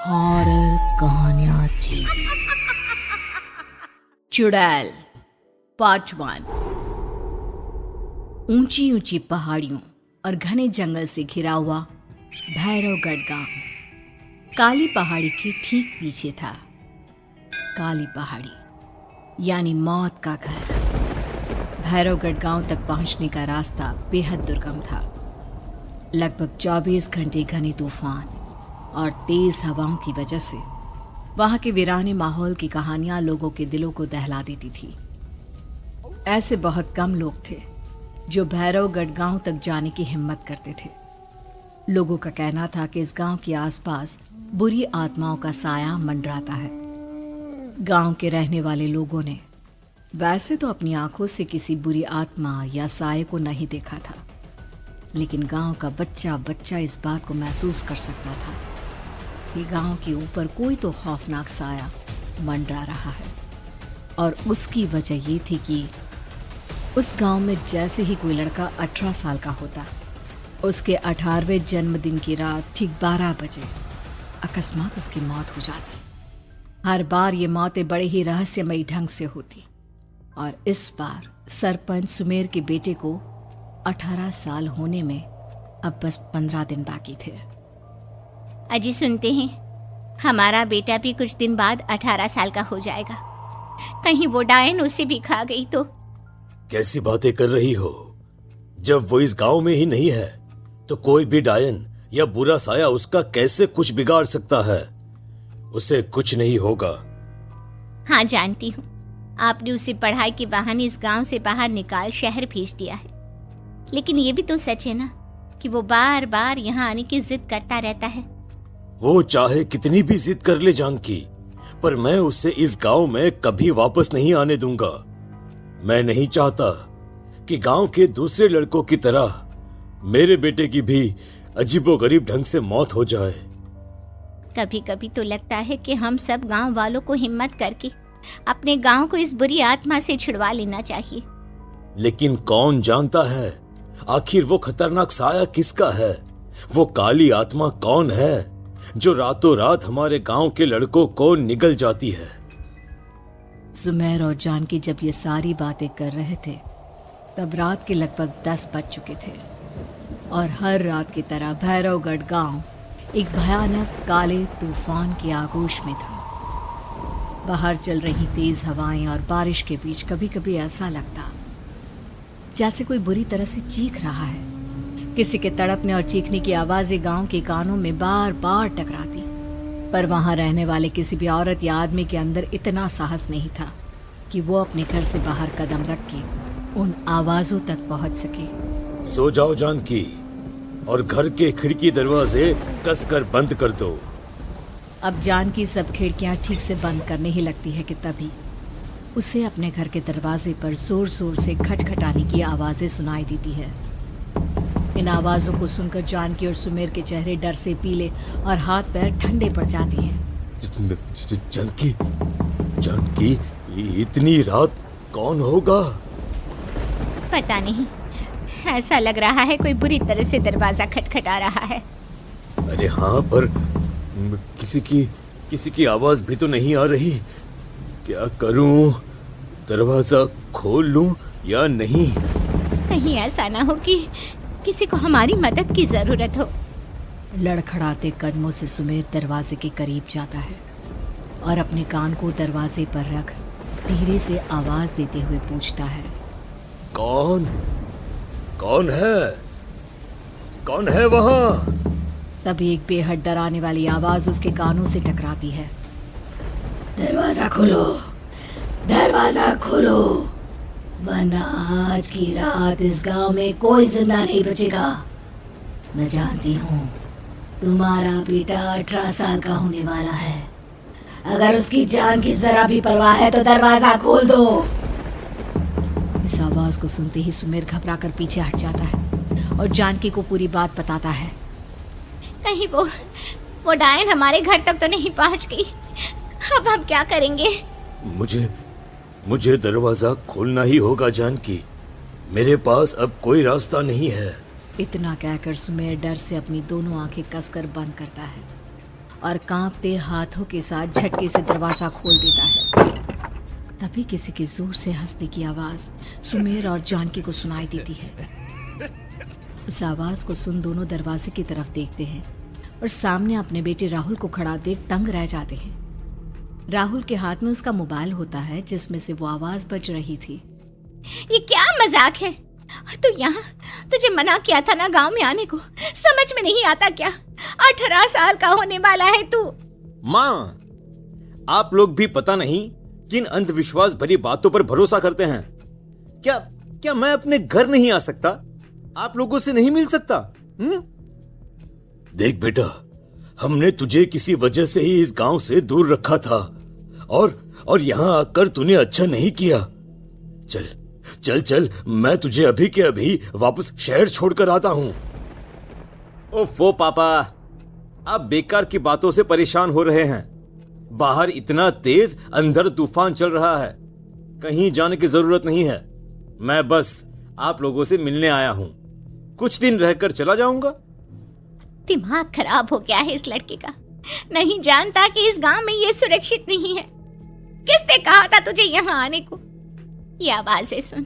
Horror कहानियां थी। चुड़ैल पार्ट 1। ऊंची ऊंची पहाड़ियों और घने जंगल से घिरा हुआ भैरवगढ़ गांव काली पहाड़ी के ठीक पीछे था। काली पहाड़ी यानी मौत का घर। भैरवगढ़ गांव तक पहुंचने का रास्ता बेहद दुर्गम था। लगभग 24 घंटे घने तूफान और तेज हवाओं की वजह से वहां के वीराने माहौल की कहानियां लोगों के दिलों को दहला देती थी। ऐसे बहुत कम लोग थे जो भैरवगढ़ गांव तक जाने की हिम्मत करते थे। लोगों का कहना था कि इस गांव के आसपास बुरी आत्माओं का साया मंडराता है। गांव के रहने वाले लोगों ने वैसे तो अपनी आंखों से किसी बुरी आत्मा या साये को नहीं देखा था, लेकिन गांव का बच्चा बच्चा इस बात को महसूस कर सकता था कि गांव के ऊपर कोई तो खौफनाक साया मंडरा रहा है। और उसकी वजह ये थी कि उस गांव में जैसे ही कोई लड़का 18 साल का होता, उसके 18वें जन्मदिन की रात ठीक 12 बजे अकस्मात उसकी मौत हो जाती। हर बार ये मौतें बड़े ही रहस्यमयी ढंग से होती और इस बार सरपंच सुमेर के बेटे को 18 साल होने में अब बस 15 दिन बाकी थे। अजी सुनते हैं, हमारा बेटा भी कुछ दिन बाद 18 साल का हो जाएगा। कहीं वो डायन उसे भी खा गई तो? कैसी बातें कर रही हो? जब वो इस गांव में ही नहीं है तो कोई भी डायन या बुरा साया उसका कैसे कुछ बिगाड़ सकता है? उसे कुछ नहीं होगा। हाँ जानती हूँ, आपने उसे पढ़ाई के बहाने इस गांव से बाहर निकाल शहर भेज दिया है, लेकिन ये भी तो सच है ना कि वो बार बार यहाँ आने की जिद करता रहता है। वो चाहे कितनी भी जिद कर ले जानकी, पर मैं उसे इस गांव में कभी वापस नहीं आने दूंगा। मैं नहीं चाहता कि गांव के दूसरे लड़कों की तरह मेरे बेटे की भी अजीबोगरीब ढंग से मौत हो जाए। कभी कभी तो लगता है कि हम सब गांव वालों को हिम्मत करके अपने गांव को इस बुरी आत्मा से छुड़वा लेना चाहिए। लेकिन कौन जानता है आखिर वो खतरनाक साया किसका है? वो काली आत्मा कौन है जो रातों रात हमारे गांव के लड़कों को निगल जाती है? सुमेर और जानकी जब ये सारी बातें कर रहे थे तब रात के लगभग 10 बज चुके थे और हर रात की तरह भैरवगढ़ गांव एक भयानक काले तूफान की आगोश में था। बाहर चल रही तेज हवाएं और बारिश के बीच कभी कभी ऐसा लगता जैसे कोई बुरी तरह से चीख रहा है। किसी के तड़पने और चीखने की आवाजें गांव के कानों में बार बार टकराती, पर वहां रहने वाले किसी भी औरत या आदमी के अंदर इतना साहस नहीं था कि वो अपने घर से बाहर कदम रख के उन आवाजों तक पहुंच सके। सो जाओ जानकी और घर के खिड़की दरवाजे कसकर बंद कर दो। अब जानकी सब खिड़कियां ठीक से बंद करने ही लगती है कि तभी उसे अपने घर के दरवाजे पर जोर जोर से खटखटाने की आवाजें सुनाई देती है। इन आवाजों को सुनकर जानकी और सुमेर के चेहरे डर से पीले और हाथ पैर ठंडे पड़ जाते हैं। जानकी, जानकी, इतनी रात कौन होगा? पता नहीं, ऐसा लग रहा है कोई बुरी तरह से दरवाजा खटखटा रहा है। अरे हाँ, पर किसी की आवाज भी तो नहीं आ रही। क्या करूं? दरवाजा खोल लूं या नहीं? कहीं ऐसा ना हो कि किसी को हमारी मदद की जरूरत हो। लड़खड़ाते कदमों से सुमेर दरवाजे के करीब जाता है और अपने कान को दरवाजे पर रख धीरे से आवाज देते हुए पूछता है, कौन कौन है? कौन है वहां? तभी एक बेहद डराने वाली आवाज उसके कानों से टकराती है। दरवाजा खोलो, दरवाजा खोलो, वरना आज की रात इस गांव में कोई जिंदा नहीं बचेगा। मैं जानती हूँ तुम्हारा बेटा 18 साल का होने वाला है। अगर उसकी जान की जरा भी परवाह है तो दरवाजा खोल दो। इस आवाज को सुनते ही सुमेर घबरा कर पीछे हट जाता है और जानकी को पूरी बात बताता है। कहीं वो डायन हमारे घर तक तो नहीं पहुंच गई? अब हम क्या करेंगे? मुझे दरवाजा खोलना ही होगा जानकी। मेरे पास अब कोई रास्ता नहीं है। इतना कहकर सुमेर डर से अपनी दोनों आंखें कसकर बंद करता है और कांपते हाथों के साथ झटके से दरवाजा खोल देता है। तभी किसी के जोर से हंसने की आवाज सुमेर और जानकी को सुनाई देती है। उस आवाज को सुन दोनों दरवाजे की तरफ देखते हैं और सामने अपने बेटे राहुल को खड़ा देख दंग रह जाते हैं। राहुल के हाथ में उसका मोबाइल होता है जिसमें से वो आवाज बज रही थी। ये क्या मजाक है? और तू यहाँ, तुझे मना किया था ना गांव में आने को, समझ में नहीं आता क्या? 18 साल का होने वाला है तू। माँ, आप लोग भी पता नहीं किन अंधविश्वास भरी बातों पर भरोसा करते हैं। क्या क्या मैं अपने घर नहीं आ सकता? आप लोगों से नहीं मिल सकता? देख बेटा, हमने तुझे किसी वजह से ही इस गांव से दूर रखा था और यहां आकर तूने अच्छा नहीं किया। चल चल चल, मैं तुझे अभी के अभी वापस शहर छोड़कर आता हूं। ओफो पापा, आप बेकार की बातों से परेशान हो रहे हैं। बाहर इतना तेज अंधड़ तूफान चल रहा है, कहीं जाने की जरूरत नहीं है। मैं बस आप लोगों से मिलने आया हूं, कुछ दिन रहकर चला जाऊंगा। दिमाग खराब हो गया है इस लड़के का, नहीं जानता कि इस गांव में ये सुरक्षित नहीं है। किसने कहा था तुझे यहाँ आने को? ये आवाजें सुन,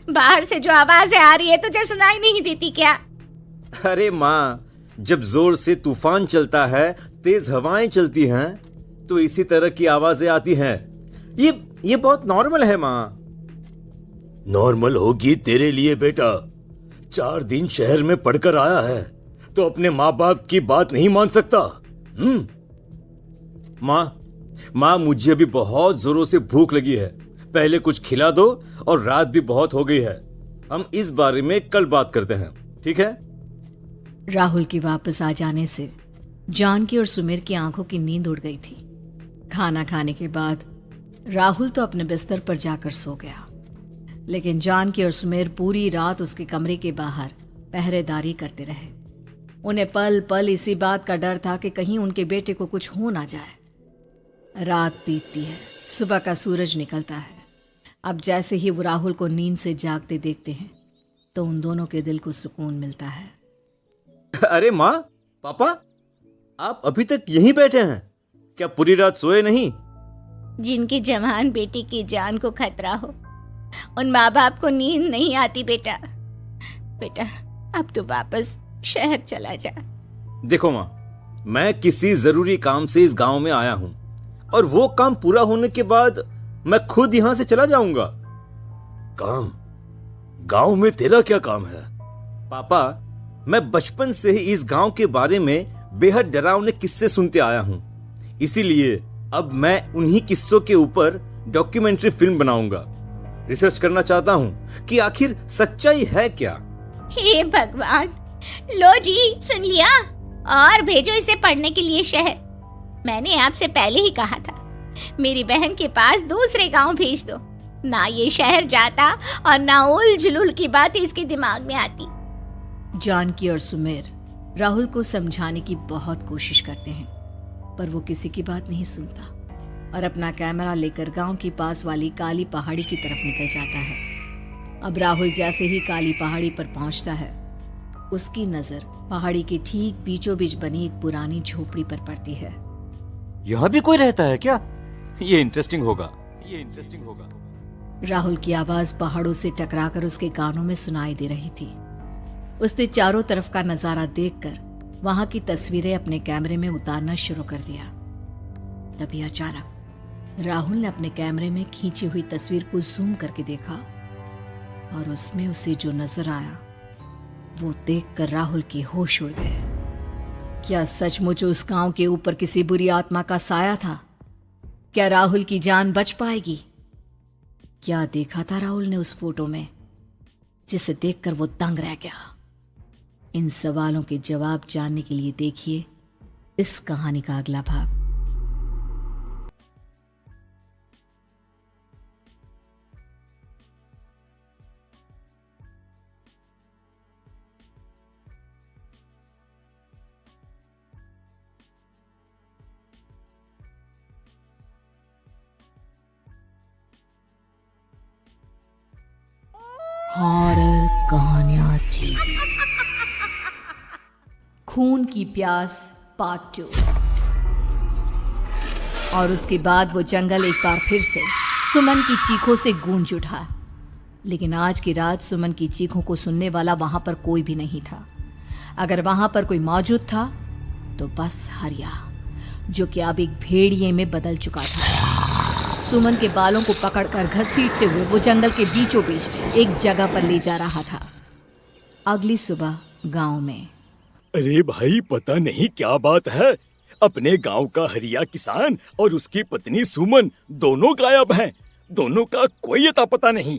बाहर से जो आवाजें आ रही है तुझे सुनाई नहीं देती क्या? अरे माँ, जब जोर से तूफान चलता है, तेज हवाएं चलती हैं, तो इसी तरह की आवाजें आती हैं। ये बहुत नॉर्मल है माँ। नॉर्मल होगी तेरे लिए बेटा। 4 दिन शहर में पढ़कर आया है तो अपने माँ बाप की बात नहीं मान सकता। माँ, मुझे अभी बहुत जोरों से भूख लगी है, पहले कुछ खिला दो, और रात भी बहुत हो गई है। हम इस बारे में कल बात करते हैं, ठीक है? राहुल के वापस आ जाने से जानकी और सुमेर की आंखों की नींद उड़ गई थी। खाना खाने के बाद राहुल तो अपने बिस्तर पर जाकर सो गया, लेकिन जानकी और सुमेर पूरी रात उसके कमरे के बाहर पहरेदारी करते रहे। उन्हें पल पल इसी बात का डर था कि कहीं उनके बेटे को कुछ हो ना जाए। रात बीतती है, सुबह का सूरज निकलता है। अब जैसे ही वो राहुल को नींद से जागते देखते हैं तो उन दोनों के दिल को सुकून मिलता है। अरे माँ, पापा, आप अभी तक यहीं बैठे हैं? क्या पूरी रात सोए नहीं? जिनकी जवान बेटी की जान को खतरा हो, उन माँ बाप को नींद नहीं आती बेटा। बेटा, अब तो वापस शहर चला जा। देखो माँ, मैं किसी जरूरी काम से इस गांव में आया हूं, और वो काम पूरा होने के बाद मैं खुद यहां से चला जाऊंगा। काम? गांव में तेरा क्या काम है? पापा, मैं बचपन से ही इस गांव के बारे में बेहद डरावने किस्से सुनते आया हूं, इसीलिए अब मैं उन्हीं किस्सों के ऊपर डॉक्यूमेंट्री फिल्म बनाऊंगा। रिसर्च करना चाहता हूं कि आखिर सच्चाई है क्या। हे भगवान, लो जी, सुन लिया, और भेजो इसे पढ़ने के लिए शहर। मैंने आपसे पहले ही कहा था, मेरी बहन के पास दूसरे गांव भेज दो। ना ये शहर जाता और ना उल जुलूल की बात इसके दिमाग में आती। जानकी और सुमेर राहुल को समझाने की बहुत कोशिश करते हैं, पर वो किसी की बात नहीं सुनता और अपना कैमरा लेकर गांव की पास वाली काली पहाड़ी की तरफ निकल जाता है। अब राहुल जैसे ही काली पहाड़ी पर पहुंचता है, उसकी नजर पहाड़ी के ठीक बीचों बीच बनी एक पुरानी झोपड़ी पर पड़ती है। यहाँ भी कोई रहता है क्या? ये इंटरेस्टिंग होगा। राहुल की आवाज पहाड़ों से टकराकर उसके कानों में सुनाई दे रही थी। उसने चारों तरफ का नजारा देखकर वहां की तस्वीरें अपने कैमरे में उतारना शुरू कर दिया। तभी अचानक राहुल ने अपने कैमरे में खींची हुई तस्वीर को जूम करके देखा, और उसमें उसे जो नजर आया वो देखकर राहुल की होश उड़ गए। क्या सचमुच उस गांव के ऊपर किसी बुरी आत्मा का साया था? क्या राहुल की जान बच पाएगी? क्या देखा था राहुल ने उस फोटो में जिसे देखकर वो दंग रह गया? इन सवालों के जवाब जानने के लिए देखिए इस कहानी का अगला भाग। हॉरर कहानियां टीवी, खून की प्यास पार्ट 2। और उसके बाद वो जंगल एक बार फिर से सुमन की चीखों से गूंज उठा। लेकिन आज की रात सुमन की चीखों को सुनने वाला वहां पर कोई भी नहीं था। अगर वहां पर कोई मौजूद था तो बस हरिया, जो कि अब एक भेड़िए में बदल चुका था। सुमन के बालों को पकड़कर घसीटते हुए वो जंगल के बीचों बीच एक जगह पर ले जा रहा था। अगली सुबह गांव में। अरे भाई, पता नहीं क्या बात है, अपने गांव का हरिया किसान और उसकी पत्नी सुमन दोनों गायब हैं। दोनों का कोई अता पता नहीं।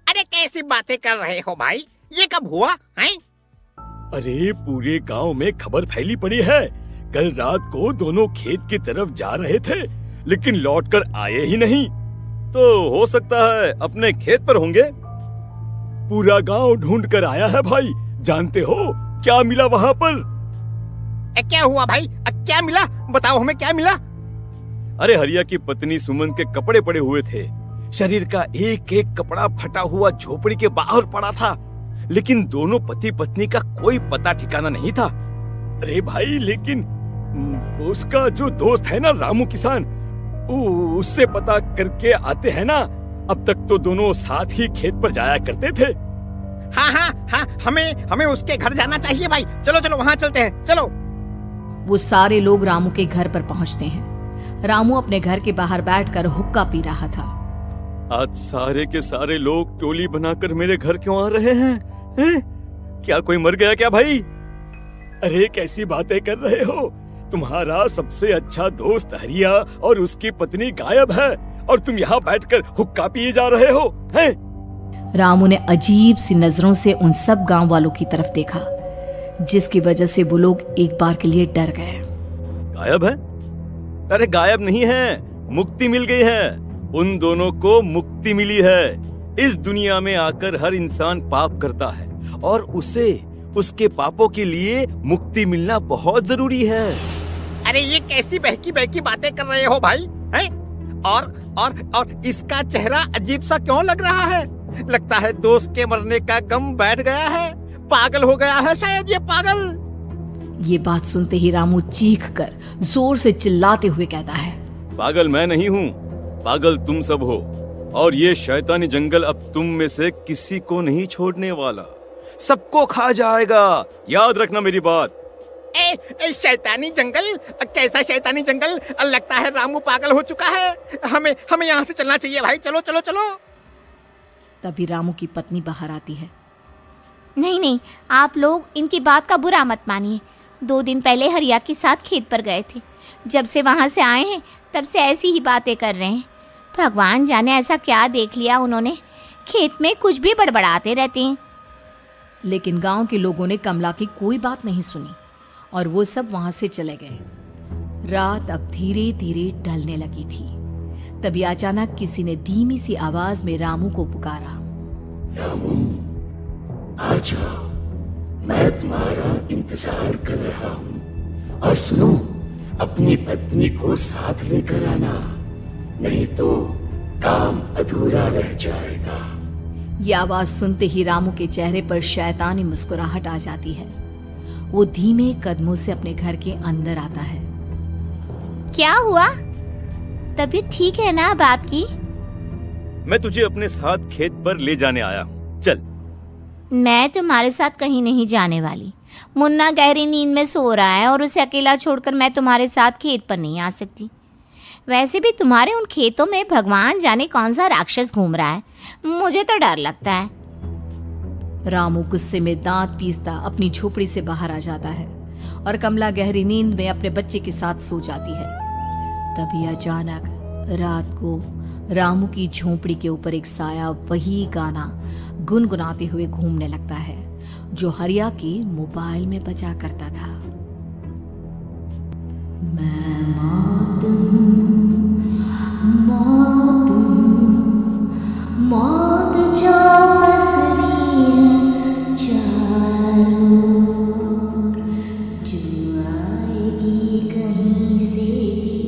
अरे कैसी बातें कर रहे हो भाई, ये कब हुआ हैं? अरे पूरे गांव में खबर फैली पड़ी है। कल रात को दोनों खेत की तरफ जा रहे थे, लेकिन लौटकर आए ही नहीं। तो हो सकता है अपने खेत पर होंगे। पूरा गांव ढूंढ कर आया है भाई। जानते हो क्या मिला वहां पर? क्या हुआ भाई, क्या मिला? बताओ हमें क्या मिला। अरे हरिया की पत्नी सुमन के कपड़े पड़े हुए थे। शरीर का एक एक कपड़ा फटा हुआ झोपड़ी के बाहर पड़ा था, लेकिन दोनों पति पत्नी का कोई पता ठिकाना नहीं था। अरे भाई, लेकिन उसका जो दोस्त है ना रामू किसान, उससे पता करके आते हैं ना। अब तक तो दोनों साथ ही खेत पर जाया करते थे। हाँ, हमें उसके घर जाना चाहिए भाई। चलो चलो वहाँ चलते हैं, चलो। वो सारे लोग रामू के घर पर पहुंचते हैं। रामू अपने घर के बाहर बैठकर हुक्का पी रहा था। आज सारे के सारे लोग टोली बनाकर मेरे घर क्यों आ रहे हैं? क्या कोई मर गया क्या भाई? अरे कैसी बातें कर रहे हो? तुम्हारा सबसे अच्छा दोस्त हरिया और उसकी पत्नी गायब है और तुम यहाँ बैठकर हुक्का पिए जा रहे हो हैं? रामू ने अजीब सी नजरों से उन सब गांव वालों की तरफ देखा, जिसकी वजह से वो लोग एक बार के लिए डर गए। गायब है? अरे गायब नहीं है, मुक्ति मिल गई है। उन दोनों को मुक्ति मिली है। इस दुनिया में आकर हर इंसान पाप करता है और उसे उसके पापों के लिए मुक्ति मिलना बहुत जरूरी है। अरे ये कैसी बहकी बहकी बातें कर रहे हो भाई हैं? और इसका चेहरा अजीब सा क्यों लग रहा है? लगता है दोस्त के मरने का गम बैठ गया है। पागल हो गया है शायद ये पागल। ये बात सुनते ही रामू चीख कर जोर से चिल्लाते हुए कहता है, पागल मैं नहीं हूँ, पागल तुम सब हो। और ये शैतानी जंगल अब तुम में से किसी को नहीं छोड़ने वाला, सबको खा जाएगा। याद रखना मेरी बात। शैतानी जंगल? कैसा शैतानी जंगल? लगता है रामू पागल हो चुका है। हमें यहाँ से चलना चाहिए भाई। चलो चलो चलो। तभी रामू की पत्नी बाहर आती है। नहीं, आप लोग इनकी बात का बुरा मत मानिए। 2 दिन पहले हरिया के साथ खेत पर गए थे। जब से वहाँ से आए हैं तब से ऐसी ही बातें कर रहे हैं। भगवान जाने ऐसा क्या देख लिया उन्होंने, खेत में कुछ भी बड़बड़ाते रहते हैं। लेकिन गांव के लोगों ने कमला की कोई बात नहीं सुनी और वो सब वहां से चले गए। रात अब धीरे धीरे ढलने लगी थी। तभी अचानक किसी ने धीमी सी आवाज में रामू को पुकारा। रामू, आ जाओ, मैं तुम्हारा इंतजार कर रहा हूँ। और सुनो, अपनी पत्नी को साथ लेकर आना, नहीं तो काम अधूरा रह जाएगा। ये आवाज सुनते ही रामू के चेहरे पर शैतानी मुस्कुराहट आ जाती है। वो धीमे कदमों से अपने घर के अंदर आता है। क्या हुआ? तबीयत ठीक है ना अब आपकी? मैं तुझे अपने साथ खेत पर ले जाने आया हूँ, चल। मैं तुम्हारे साथ कहीं नहीं जाने वाली। मुन्ना गहरी नींद में सो रहा है और उसे अकेला छोड़कर मैं तुम्हारे साथ खेत पर नहीं आ सकती। वैसे भी तुम्हारे उन खेतों में भगवान जाने कौन सा राक्षस घूम रहा है, मुझे तो डर लगता है। रामू गुस्से में दांत पीसता अपनी झोपड़ी से बाहर आ जाता है और कमला गहरी नींद में अपने बच्चे के साथ सो जाती है। तभी अचानक रात को रामू की झोपड़ी के ऊपर एक साया वही गाना गुनगुनाते हुए घूमने लगता है जो हरिया के मोबाइल में बजा करता था। मैं मौत हूँ, मौत जो पसरी है चारों ओर, जो आएगी कहीं से भी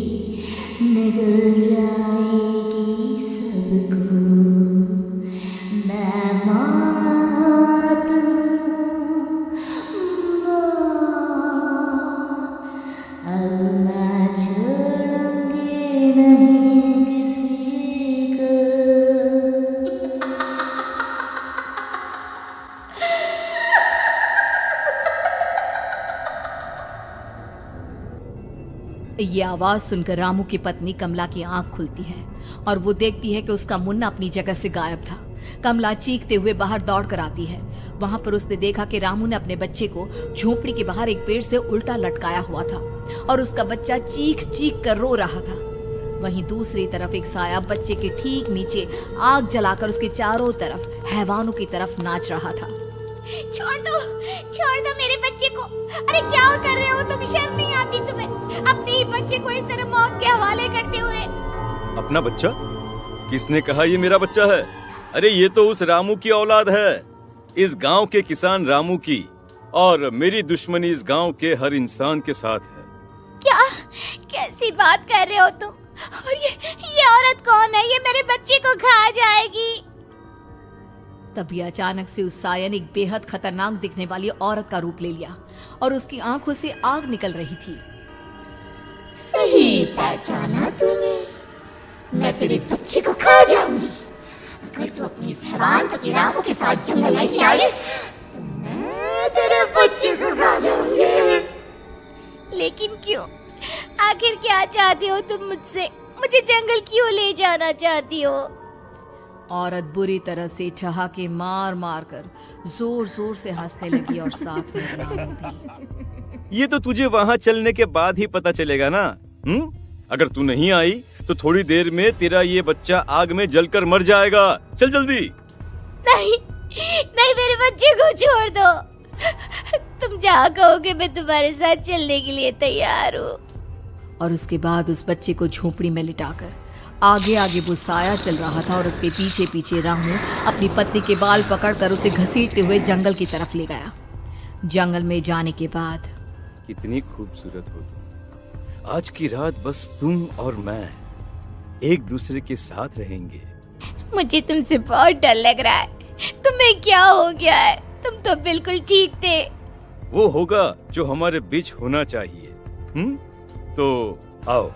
निगल जाएगी सबको। मैं मौत हूँ, मौत, अब मैं छोड़ूंगी ये आवाज सुनकर रामू की पत्नी कमला की आंख खुलती है और वो देखती है कि उसका मुन्ना अपनी जगह से गायब था। कमला चीखते हुए बाहर दौड़ कर आती है। वहां पर उसने देखा कि रामू ने अपने बच्चे को झोपड़ी के बाहर एक पेड़ से उल्टा लटकाया हुआ था और उसका बच्चा चीख चीख कर रो रहा था। वहीं दूसरी तरफ एक साया बच्चे के ठीक नीचे आग जलाकर उसके चारों तरफ हैवानों की तरफ नाच रहा था। छोड़ दो मेरे बच्चे को। अरे क्या कर रहे हो तुम? शर्म नहीं आती तुम्हें? अपने ही बच्चे को इस तरह मौत के हवाले करते हुए। अपना बच्चा? किसने कहा ये मेरा बच्चा है? अरे ये तो उस रामू की औलाद है, इस गांव के किसान रामू की, और मेरी दुश्मनी इस गांव के हर इंसान के साथ है। क्या? कैसी बात कर रहे हो तुम? और ये औरत कौन है? ये मेरे बच्चे को खा जाएगी। तभी अचानक से उस साया ने एक बेहद खतरनाक दिखने वाली औरत का रूप ले लिया और उसकी आंखों से आग निकल रही थी। सही पहचाना तूने। मैं तेरे बच्चे को खा जाऊंगी। अगर तू अपनी इस हैवान पति रामू के साथ जंगल नहीं आई तो मैं तेरे बच्चे को खा जाऊंगी। लेकिन क्यों? आखिर क्या चाहती हो तुम मुझसे? मुझे जंगल क्यों ले जाना चाहती हो? औरत बुरी तरह से ठहाके मार मार कर जोर जोर से हंसने लगी और साथ में रामू भी। ये तो तुझे वहाँ चलने के बाद ही पता चलेगा ना। अगर तू नहीं आई तो थोड़ी देर में तेरा ये बच्चा आग में जलकर मर जाएगा। चल जल्दी। नहीं, मेरे बच्चे को छोड़ दो। तुम जहाँ कहोगे मैं तुम्हारे साथ चलने के लिए तैयार हूँ। और उसके बाद उस बच्चे को झोपड़ी में लिटाकर आगे आगे वो साया चल रहा था और उसके पीछे पीछे रामू अपनी पत्नी के बाल पकड़कर उसे घसीटते हुए जंगल की तरफ ले गया। जंगल में जाने के बाद, कितनी खूबसूरत हो तुम। आज की रात बस तुम और मैं एक दूसरे के साथ रहेंगे। मुझे तुमसे बहुत डर लग रहा है। तुम्हें क्या हो गया है? तुम तो बिल्कुल ठीक थे। वो होगा जो हमारे बीच होना चाहिए। तो आओ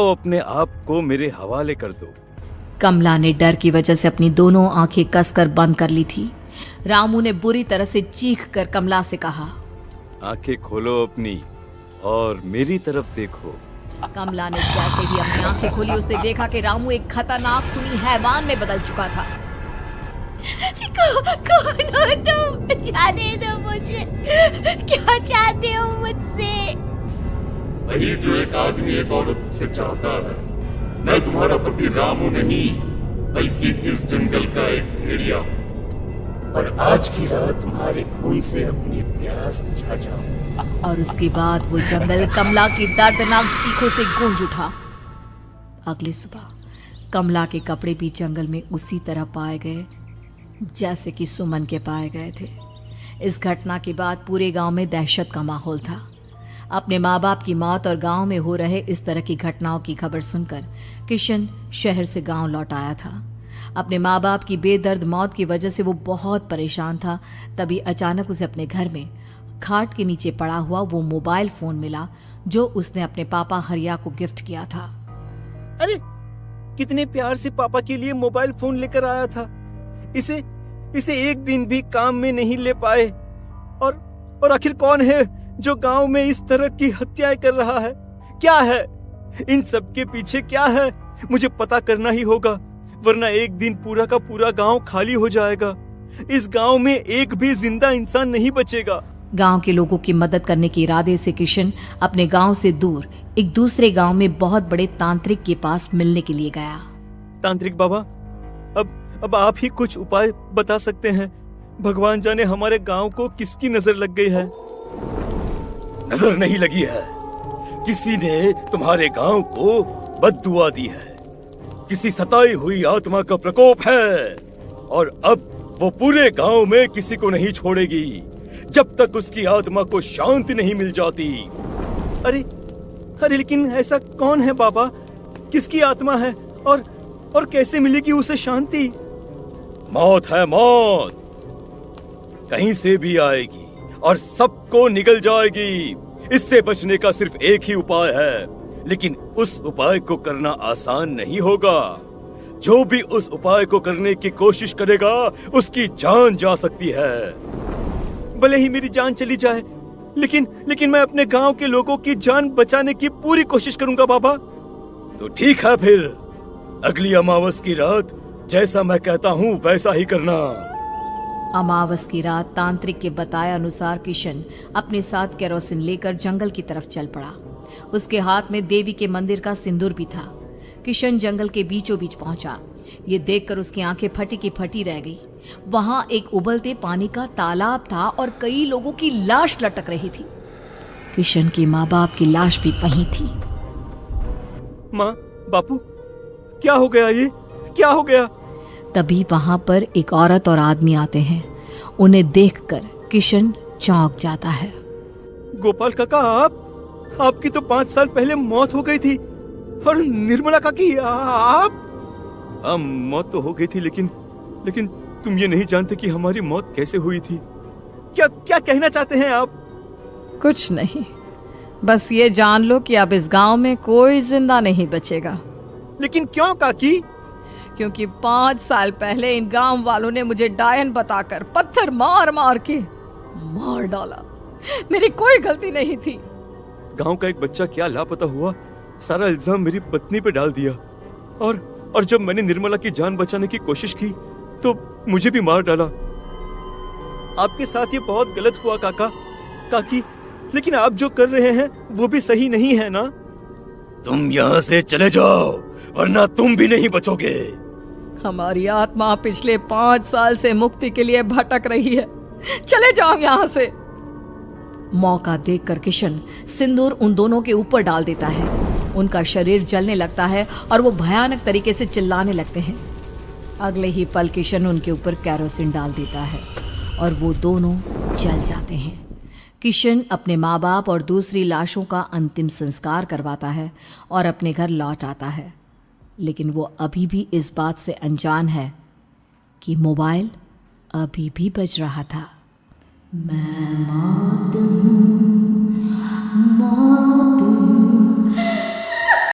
अपने आप को मेरे हवाले कर दो। कमला ने डर की वजह से अपनी दोनों आंखें कसकर बंद कर ली थी। रामू ने बुरी तरह से चीख कर कमला से कहा, आंखें खोलो अपनी और मेरी तरफ देखो। कमला ने जैसे ही अपनी आंखें खोली उसने देखा कि रामू एक खतरनाक खूनी हैवान में बदल चुका था। कौन हो तुम? जाने दो मुझे। क्या चाहते हो मुझसे? वही जो एक आदमी एक औरत से चाहता है। मैं तुम्हारा पति रामू नहीं बल्कि इस जंगल का एक भेड़िया हूँ, और आज की रात तुम्हारे खून से अपनी प्यास बुझा जाऊं। और उसके बाद वो जंगल कमला की दर्दनाक चीखों से गूंज उठा। अगली सुबह कमला के कपड़े भी जंगल में उसी तरह पाए गए जैसे कि सुमन के पाए गए थे। इस घटना के बाद पूरे गांव में दहशत का माहौल था। अपने माँ बाप की मौत और गांव में हो रहे इस तरह की घटनाओं की खबर सुनकर किशन शहर से गांव लौट आया था। अपने माँ बाप की बेदर्द मौत की वजह से वो बहुत परेशान था। तभी अचानक उसे अपने घर में खाट के नीचे पड़ा हुआ वो मोबाइल फोन मिला जो उसने अपने पापा हरिया को गिफ्ट किया था। अरे कितने प्यार से पापा के लिए मोबाइल फोन लेकर आया था। इसे एक दिन भी काम में नहीं ले पाए। और आखिर कौन है जो गांव में इस तरह की हत्याएं कर रहा है? क्या है इन सब के पीछे? क्या है? मुझे पता करना ही होगा, वरना एक दिन पूरा का पूरा गांव खाली हो जाएगा। इस गांव में एक भी जिंदा इंसान नहीं बचेगा। गांव के लोगों की मदद करने के इरादे से किशन अपने गांव से दूर एक दूसरे गांव में बहुत बड़े तांत्रिक के पास मिलने के लिए गया। तांत्रिक बाबा, अब आप ही कुछ उपाय बता सकते हैं। भगवान जाने हमारे गांव को किसकी नजर लग गई है। नजर नहीं लगी है, किसी ने तुम्हारे गांव को बद्दुआ दी है। किसी सताई हुई आत्मा का प्रकोप है और अब वो पूरे गांव में किसी को नहीं छोड़ेगी जब तक उसकी आत्मा को शांति नहीं मिल जाती। अरे लेकिन ऐसा कौन है बाबा? किसकी आत्मा है और कैसे मिलेगी उसे शांति? मौत है, मौत कहीं से भी आएगी और सबको निगल जाएगी। इससे बचने का सिर्फ एक ही उपाय है, लेकिन उस उपाय को करना आसान नहीं होगा। जो भी उस उपाय को करने की कोशिश करेगा उसकी जान जा सकती है। भले ही मेरी जान चली जाए, लेकिन मैं अपने गांव के लोगों की जान बचाने की पूरी कोशिश करूंगा बाबा। तो ठीक है फिर, अगली अमावस की रात जैसा मैं कहता हूँ वैसा ही करना। अमावस की रात तांत्रिक के बताए अनुसार किशन अपने साथ केरोसिन लेकर जंगल की तरफ चल पड़ा। उसके हाथ में देवी के मंदिर का सिंदूर भी था। किशन जंगल के बीचों बीच पहुंचा। ये देखकर उसकी आंखें फटी की फटी रह गई। वहां एक उबलते पानी का तालाब था और कई लोगों की लाश लटक रही थी। किशन के माँ बाप की लाश भी वहीं थी। माँ, बापू, क्या हो गया? ये क्या हो गया? तभी वहां पर एक औरत और आदमी आते हैं। उन्हें देखकर किशन चौंक जाता है। गोपाल काका, आपकी तो 5 साल पहले मौत हो गई थी। और निर्मला काकी, आप? हाँ, मौत तो हो गई थी, लेकिन तुम ये नहीं जानते कि हमारी मौत कैसे हुई थी। क्या कहना चाहते हैं आप? कुछ नहीं, बस ये जान लो कि अब इस गांव में कोई जिंदा नहीं बचेगा। लेकिन क्यों काकी? क्योंकि 5 साल पहले इन गांव वालों ने मुझे डायन बताकर पत्थर मार मार के मार डाला। मेरी कोई गलती नहीं थी। गांव का एक बच्चा क्या लापता हुआ, सारा इल्जाम मेरी पत्नी पे डाल दिया। और जब मैंने निर्मला की जान बचाने की कोशिश की तो मुझे भी मार डाला। आपके साथ ये बहुत गलत हुआ काकी, लेकिन आप जो कर रहे हैं वो भी सही नहीं है ना? तुम यहाँ से चले जाओ वरना तुम भी नहीं बचोगे। हमारी आत्मा पिछले 5 साल से मुक्ति के लिए भटक रही है। चले जाओ यहाँ से। मौका देखकर किशन सिंदूर उन दोनों के ऊपर डाल देता है। उनका शरीर जलने लगता है और वो भयानक तरीके से चिल्लाने लगते हैं। अगले ही पल किशन उनके ऊपर केरोसिन डाल देता है और वो दोनों जल जाते हैं। किशन अपने माँ बाप और दूसरी लाशों का अंतिम संस्कार करवाता है और अपने घर लौट आता है। लेकिन वो अभी भी इस बात से अनजान है कि मोबाइल अभी भी बज रहा था। मैं मौत हूँ, मौत।